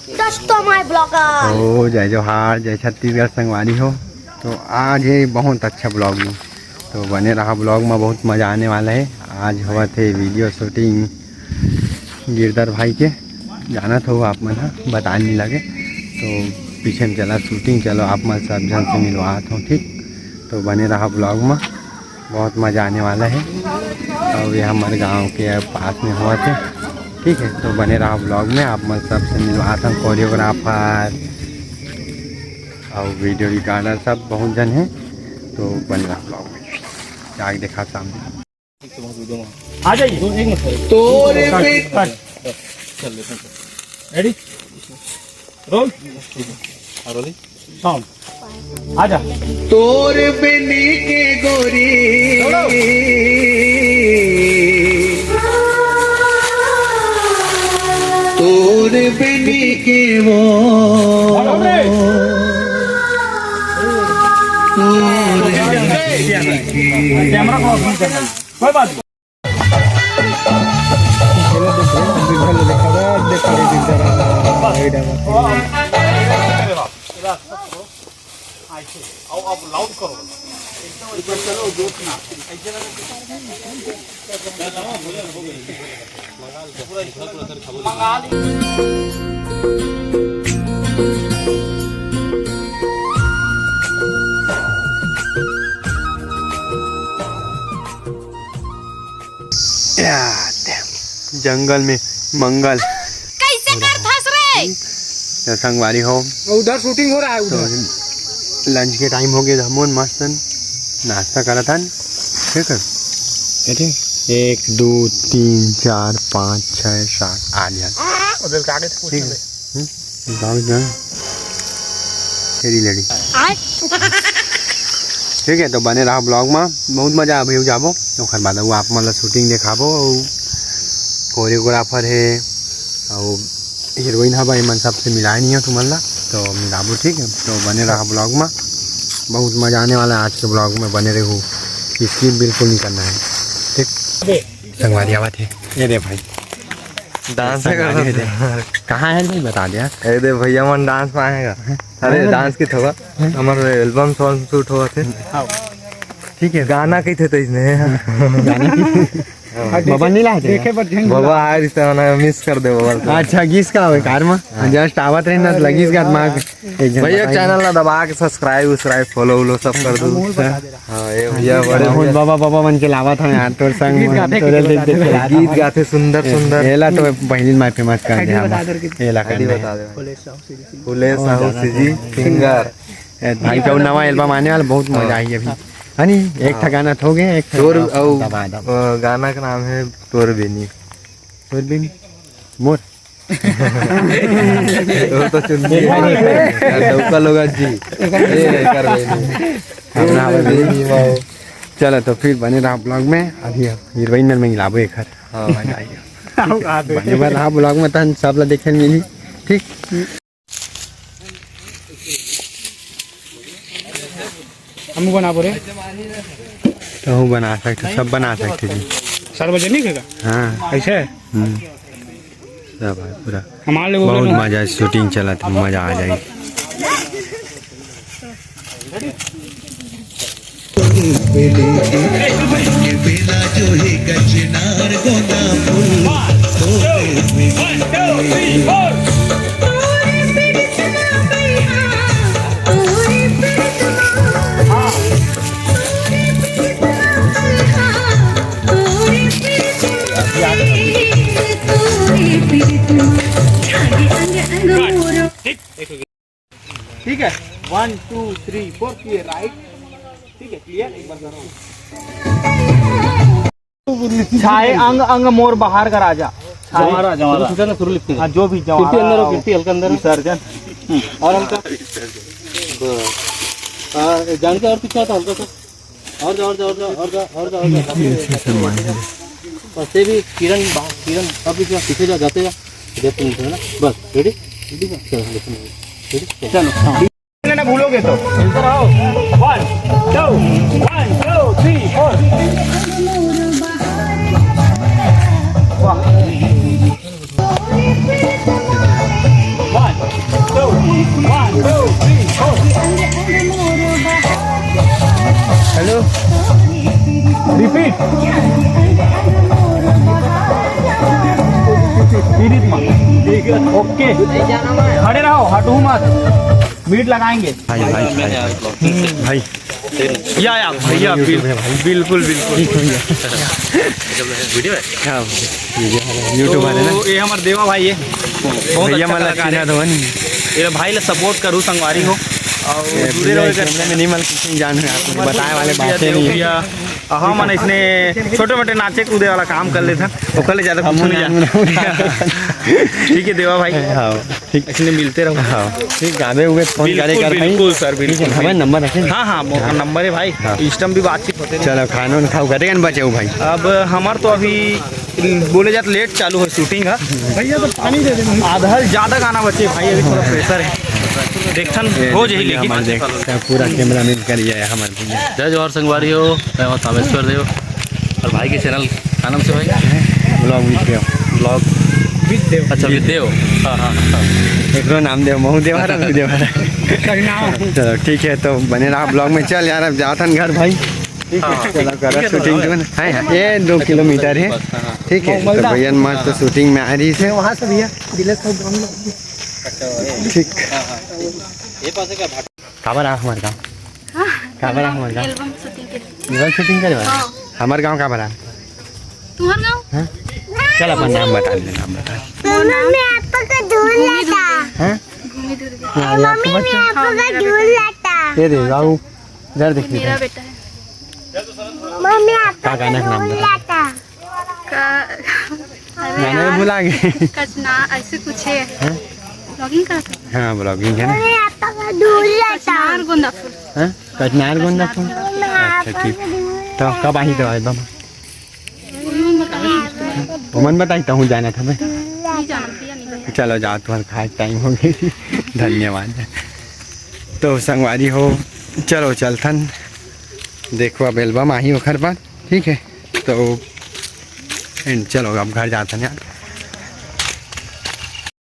तो जय जोहार, जय छत्तीसगढ़ संगवारी हो। तो आज है बहुत अच्छा ब्लॉग में, तो बने रहा ब्लॉग में, बहुत मज़ा आने वाला है। आज हुआ थे वीडियो शूटिंग गिरधर भाई के, जाना था वो आप मन बताने नहीं लगे, तो पीछे में चला शूटिंग। चलो आप मैं सब जन से मिलवाता हूँ, ठीक। तो बने रहा ब्लॉग में, बहुत मज़ा आने वाला है। और ये हमारे गांव के पास में हुआ थे, ठीक है। तो बने रहा ब्लॉग में, आप मैं सबसे मिलवाता हूँ। कोरियोग्राफर और वीडियो रिकॉर्डर सब बहुत जन हैं, तो बने रहा ब्लॉग में, जाके देखा सामने। आ जाइए, एक मिनट तो रेडी रोल रोलिंग साउंड। आजा तोर बनी के गोरी तोर बनी के वो कैमरा क्रॉस नहीं करना, कोई बात नहीं। जंगल में मंगल कैसे कर फंस रे? संगवारी हो, उधर शूटिंग हो रहा है तो लंच के टाइम हो गया, हमन मस्त नाश्ता करा था, ठीक है। 1 2 3 4 5 6 7 8 जन, ठीक है। तेरी लड़ी, ठीक है। तो बने रहा ब्लॉग में, बहुत मजा अभी जाबो। ओखर बाद वो आप मतलब शूटिंग देखाबो, कोरियोग्राफर है और हीरोइन है भाई, मन सबसे मिलाए नहीं है तुमन ला, तो मिलाबो, ठीक है। तो बने रहा ब्लॉग में, बहुत मजा आने वाला है आज के ब्लॉग में, बने रहो, स्किप बिल्कुल नहीं करना है, ठीक। संगवारी आवा थे, ये दे भाई डांस कहाँ है नहीं बता दिया। अरे भैया मन डांस पाएगा। अरे डांस की थोड़ा हमारे एल्बम सॉन्ग शूट हुआ थे, ठीक है। गाना कही थे तो इसने बाबा नहीं लाए थे, बाबा आए रिश्ता मिस कर दे बाबा। अच्छा गीस का हो कार में जस्ट आवत रही ना, लगीस का दिमाग भैया चैनल ना दबा के सब्सक्राइब फॉलो उलो सब कर दो। हाँ ये भैया बड़े बाबा मन के लावा था यार, तोर संग गीत गाते सुंदर सुंदर। एला तो पहली मार फेमस कर दे, एला कर बता दे फुले साहू जी सिंगर भाई का नवा एल्बम आने वाला, बहुत मजा आई अभी। हनी एक था गाना हो गए, एक तोर गाना का नाम है तोर बेनी मोर वो तो चुनती है लोग जी कर बेनी। चलो तो फिर बने रहा ब्लॉग में, अभी हीरोइन में लाबो एक हर। हाँ बने रहा ब्लॉग में, तन सब ला देखे मिली, ठीक। हम बना बोले तो हम बना सकते, सब बना सकते जी। सार्वजनिक है हाँ ऐसे सब है पूरा, हमारे लोगों बहुत मजा, शूटिंग चला था, मजा आ जाएगी। ठीक है 1 2 3 4 क्लियर राइट, ठीक है क्लियर। एक बार करो छाए अंग अंग मोर बाहर का राजा, जवारा जवारा शुरू लिखते हैं जो भी जवारा अंदर कीर्ति हल्का अंदर विसर्जन और हल्का जानते और पीछे आता हल्का सा और से भी किरण अब पीछे जाते जा ना, बस रेडी चलो ना भूलोगे तो इधर आओ 1 2 3 4 वाह 1 रिपीट ओके खड़े रहो, हटो मत, बीट लगाएंगे। भाई भाई या भैया बिल्कुल वीडियो है हाँ यूट्यूब वाले ना तो ये हमारे देवा भाई है, बहुत भैया अच्छा मतलब कलाकार है। तो ये भाई ले सपोर्ट करूँ संगवारी हो और जुड़े रहो कर में नहीं मल किसी जान है आपको बताए वाले बातें नहीं है। हाँ मन इसने छोटे मोटे नाचे कूदे वाला काम कर लेते हैं, वो कल ज़्यादा कुछ नहीं जान। ठीक है देवा भाई, हाँ ठीक इसलिए मिलते रहो। हाँ ठीक गावे हुए फोन करे कर भाई बिल्कुल सर बिल्कुल। हमारा नंबर रखे हाँ मोका नंबर है भाई, इस्टम भी बातचीत होते हैं। चलो खाना उन खाओ करेगा ना बचे हो भाई। अब हमार तो अभी बोले जाते लेट चालू है शूटिंग का भैया, तो पानी दे दे, आधा ज़्यादा गाना बचे भाई, अभी थोड़ा प्रेशर है, देखन हो जाए हमारे देख लेकिन पूरा कैमरा मैन करिए हमारे भैया। जय जवाहर संगवारी हो, मैं वहाँ कामेश्वर देव और भाई के चैनल का नाम से भाई ब्लॉग वीडियो ब्लॉग अच्छा विदेव। हाँ एक नाम देव महू देवा चलो ठीक है, तो बने रहा ब्लॉग में। चल यार अब जाता घर भाई, ठीक है चलो करो शूटिंग जो है ये 2 किलोमीटर है, ठीक है। तो भैया मस्त तो शूटिंग में आ रही है वहाँ से भैया ठीक खबर आ हमारे गाँव खबर आ हमारे गाँव एल्बम शूटिंग के एल्बम शूटिंग करे हमारे गाँव खबर आ तुम्हार गाँव चल अपन नाम बता दे, नाम बता मम्मी आपका का ढूंढ लाता हैं घूमी दूर गई। मम्मी मम्मी आपका का ढूंढ लाता ये दे गाँव इधर देख मेरा बेटा है। मम्मी आपका गाना का नाम बता लाता मैंने भुला गए। कचना ऐसे कुछ है, ब्लॉगिंग कर सकते हाँ ब्लॉगिंग है ना। हैं। आपका का ढूंढ लाता और गोंदा फूल हाँ कचनार गोंदा फूल अच्छा ठीक। तो कब आई तो एकदम मन बताता हूँ जाना था मैं। नहीं जाना भैया, नहीं जाना। चलो जाओ तुम्हारे खास टाइम हो गई धन्यवाद। तो संगवारी हो चलो चलथन देखो अब एल्बम आई ओखर बाद, ठीक है। तो चलो अब घर जाते हैं यार।